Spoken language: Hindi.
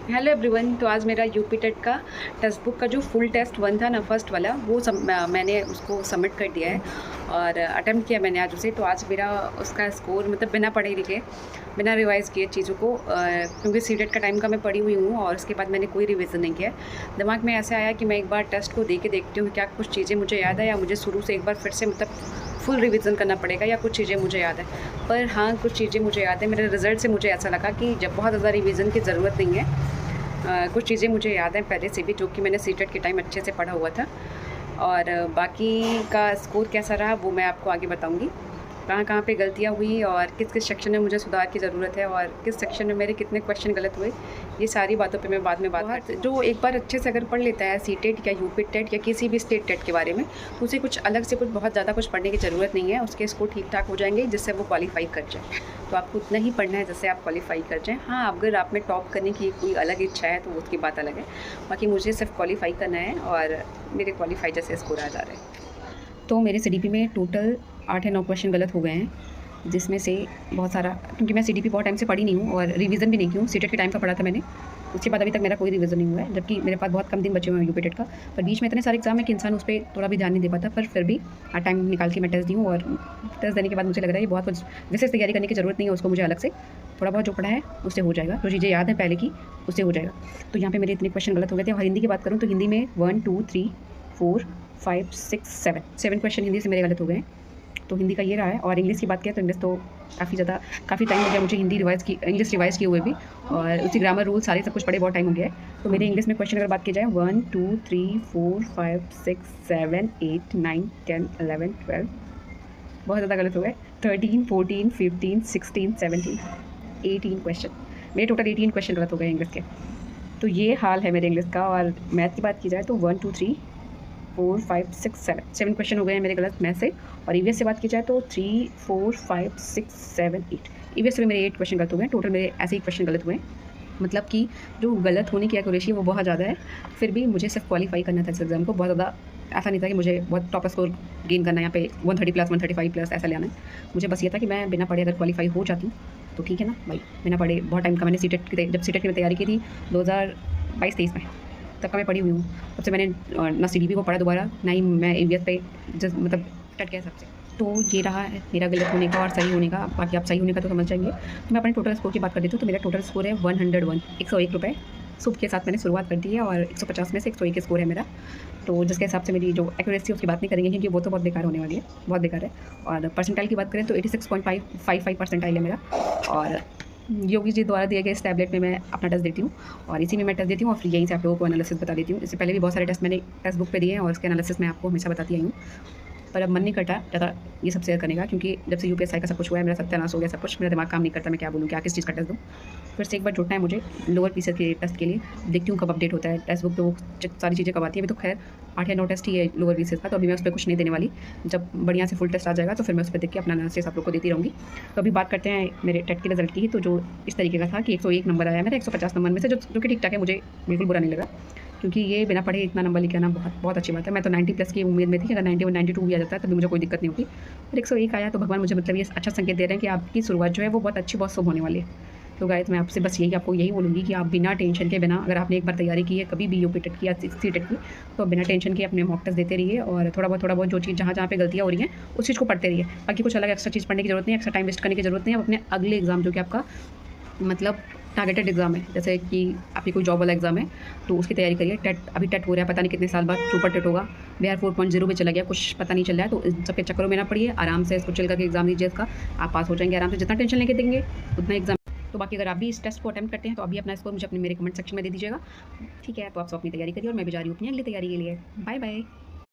Hello everyone. तो आज मेरा यूपी टेट का टेक्स्ट बुक का जो फुल टेस्ट वन था ना, फर्स्ट वाला, वो मैंने उसको सबमिट कर दिया है और अटेम्प्ट किया मैंने आज उसे। तो आज मेरा उसका स्कोर मतलब बिना पढ़े लिखे, बिना रिवाइज़ किए चीज़ों को, क्योंकि सी टेट का टाइम का मैं पढ़ी हुई हूँ और उसके बाद मैंने कोई रिवीजन नहीं किया। दिमाग में ऐसा आया कि मैं एक बार टेस्ट को दे के देखती हूँ क्या कुछ चीज़ें मुझे याद है, या मुझे शुरू से एक बार फिर से मतलब फुल रिवीजन करना पड़ेगा, या कुछ चीज़ें मुझे याद है। पर हाँ, कुछ चीज़ें मुझे याद है। मेरे रिज़ल्ट से मुझे ऐसा लगा कि जब बहुत ज़्यादा रिवीजन की ज़रूरत नहीं है। कुछ चीज़ें मुझे याद हैं पहले से भी, जो कि मैंने सीटेट के टाइम अच्छे से पढ़ा हुआ था। और बाकी का स्कोर कैसा रहा वो मैं आपको आगे बताऊंगी। कहाँ कहाँ पे गलतियाँ हुई और किस किस सेक्शन में मुझे सुधार की ज़रूरत है और किस सेक्शन में मेरे कितने क्वेश्चन गलत हुए, ये सारी बातों पे मैं बाद में बात करती हूँ। जो एक बार अच्छे से अगर पढ़ लेता है सी टेट या यूपी टेट या किसी भी स्टेट टेट के बारे में, तो उसे कुछ अलग से कुछ बहुत ज़्यादा कुछ पढ़ने की ज़रूरत नहीं है। उसके स्कोर ठीक ठाक हो जाएंगे जिससे वो क्वालिफाई कर जाए। तो आपको उतना ही पढ़ना है जिससे आप क्वालिफाई कर जाएँ। हाँ, अगर आप में टॉप करने की कोई अलग इच्छा है तो उसकी बात अलग है। बाकी मुझे सिर्फ क्वालिफाई करना है और मेरे क्वालिफाई जैसे स्कोर आ जा रहे हैं। तो मेरे सीडीपी में टोटल 8 या 9 क्वेश्चन गलत हो गए हैं, जिसमें से बहुत सारा, क्योंकि मैं सीडीपी बहुत टाइम से पढ़ी नहीं हूँ और रिवीजन भी नहीं की हूँ। सीटेट के टाइम का पढ़ा था मैंने, उसके बाद अभी तक मेरा कोई रिवीजन नहीं हुआ है, जबकि मेरे पास बहुत कम दिन बचे हुए हैं यूपी टेट का। पर बीच में इतने सारे एग्जाम है कि इंसान उस पर थोड़ा भी ध्यान नहीं दे पाता। पर फिर भी टाइम निकाल के मैं टेस्ट दी हूँ और टेस्ट देने के बाद मुझे लग रहा है कि बहुत कुछ विशेष तैयारी करने की ज़रूरत नहीं है। उसको मुझे अलग से थोड़ा बहुत जो पढ़ा है उससे हो जाएगा, जो चीज़ें याद है पहले की उससे हो जाएगा। तो यहाँ पे मेरे इतने क्वेश्चन गलत हो गए थे। और हिंदी की बात करूँ तो हिंदी में 1 2 3 4 5 6 7 क्वेश्चन हिंदी से मेरे गलत हो गए हैं। तो हिंदी का ये रहा है। और इंग्लिश की बात करें तो इंग्लिश तो काफ़ी टाइम हो गया मुझे इंग्लिश रिवाइज़ किए हुए भी, और उसी ग्रामर रूल सारे सब कुछ पढ़े बहुत टाइम हो गया है। तो मेरे इंग्लिश में क्वेश्चन अगर बात की जाए 1 2 3 4 5 6 7 8 9 10 11 12, बहुत ज़्यादा गलत हो गए। 13 14 15 16 17 18 क्वेश्चन, मेरे टोटल 18 क्वेश्चन गलत हो गए इंग्लिश के। तो ये हाल है मेरे इंग्लिश का। और मैथ की बात की जाए तो 1 2 3 4 5 6 7 क्वेश्चन हो गए हैं मेरे गलत मैथ से। और ईवीएस से बात की जाए तो 3 4 5 6 7 8, ईवीएस से भी मेरे 8 क्वेश्चन गलत हो गए हैं। टोटल मेरे ऐसे ही क्वेश्चन गलत हुए हैं। मतलब कि जो गलत होने की एक्यूरेसी है वो बहुत ज़्यादा है। फिर भी मुझे सिर्फ क्वालिफाई करना था इस एग्ज़ाम को। बहुत ज़्यादा ऐसा नहीं था कि मुझे बहुत टॉप स्कोर गेन करना है, यहाँ पे 130 प्लस 135 प्लस ऐसा ले आना है। मुझे बस ये था कि मैं बिना पढ़े अगर क्वालिफाई हो जाती हूँ तो ठीक है ना भाई। बिना पढ़े बहुत टाइम का मैंने जब सीटेट की तैयारी की थी 2022-23 में, तब का मैं पढ़ी हुई हूँ। तब से मैंने ना सीडीपी को पढ़ा दोबारा, ना ही मैं ईवीएस पे मतलब टेट के हिसाब से। तो ये रहा है मेरा गलत होने का और सही होने का। बाकी आप सही होने का तो समझ जाएंगे। तो मैं अपने टोटल स्कोर की बात कर देती हूँ। तो मेरा टोटल स्कोर है 101, 101 रुपये शुभ के साथ मैंने शुरुआत कर दी है। और 150 में से 101 स्कोर है मेरा। तो जिसके हिसाब से मेरी जो एक्यूरेसी है उसकी बात नहीं करेंगे, क्योंकि वो तो बहुत बेकार होने वाली है, बहुत बेकार है। और परसेंटाइल की बात करें तो 86.55 परसेंटाइल है मेरा। और योगी जी द्वारा दिए गए इस टैबलेट में मैं अपना टेस्ट देती हूँ और इसी में मैं टेस्ट देती हूँ और फिर यहीं से आप लोगों को एनालिसिस बता देती हूँ। इससे पहले भी बहुत सारे टेस्ट मैंने टेक्स्ट बुक पे दिए हैं और उसके एनालिसिस मैं आपको हमेशा बताती आई हूँ। पर अब मन नहीं करता ज़्यादा ये सब शेयर करने का, क्योंकि जब से यूपीएसआई का सब कुछ हुआ है, मेरा सत्यानाश हो गया सब कुछ। मेरा दिमाग काम नहीं करता, मैं क्या बोलूँ, क्या किस चीज़ का टेस्ट दूँ। फिर से एक बार जुटना है मुझे लोअर पीसीएस के टेस्ट के लिए। देखती हूँ कब अपडेट होता है टेस्ट बुक पे, वो सारी चीज़ें कब आती है। अभी तो खैर 8 या 9 टेस्ट ही है लोअर पीसीएस का, तो अभी मैं उस पर कुछ नहीं देने वाली। जब बढ़िया से फुल टेस्ट आ जाएगा तो फिर मैं उस पर देख के अपना एनालिसिस आप लोग को देती रहूँगी। तो अभी बात करते हैं मेरे टेट के रिजल्ट की ही। तो जो इस तरीके का था कि 101 नंबर आया मेरा 150 नंबर में से, जो कि ठीक ठाक है, मुझे बिल्कुल बुरा नहीं लगा, क्योंकि ये बिना पढ़े इतना नंबर लेके आना बहुत बहुत अच्छी बात है। मैं तो 90 प्लस की उम्मीद में थी कि अगर 91 92 भी आ जाता है तभी मुझे कोई दिक्कत नहीं होती। और 101 आया तो भगवान मुझे मतलब ये अच्छा संकेत दे रहे हैं कि आपकी शुरुआत जो है वो बहुत अच्छी, बहुत शुभ होने वाली है। तो गाइस मैं आपसे बस आपको यही बोलूँगी कि आप बिना टेंशन के, बिना, अगर आपने एक बार तैयारी की है कभी भी यूपी टेट की या सीटेट की, तो बिना टेंशन के अपने मॉक टेस्ट देते रहिए और थोड़ा बहुत जो चीज़ जहाँ पे गलतियाँ हो रही हैं उस चीज़ को पढ़ते रहिए। बाकी कुछ अलग एक्स्ट्रा चीज़ पढ़ने की जरूरत नहीं है, एक्स्ट्रा टाइम वेस्ट करने की जरूरत नहीं है। अपने अगले एग्जाम जो कि आपका मतलब टारगेटेड एग्जाम है, जैसे कि आपकी कोई जॉब वाला एग्जाम है तो उसकी तैयारी करिए। टेट अभी टेट हो रहा है, पता नहीं कितने साल बाद सुपर टेट होगा। बिहार 4.0 पे चला गया, कुछ पता नहीं चल रहा है। तो इन सबके चक्करों में ना पड़िए, आराम से इसको चिल करके एग्जाम दीजिए इसका, आप पास हो जाएंगे आराम से। जितना टेंशन लेके देंगे उतना एग्जाम। तो बाकी अगर आप भी इस टेस्ट को अटेम्प्ट करते हैं तो अभी अपना स्कोर मुझे अपने मेरे कमेंट सेक्शन में दे दीजिएगा, ठीक है। तो आप सब अपनी तैयारी करिए और मैं भी जा रही हूँ अपनी अगली तैयारी के लिए। Bye bye.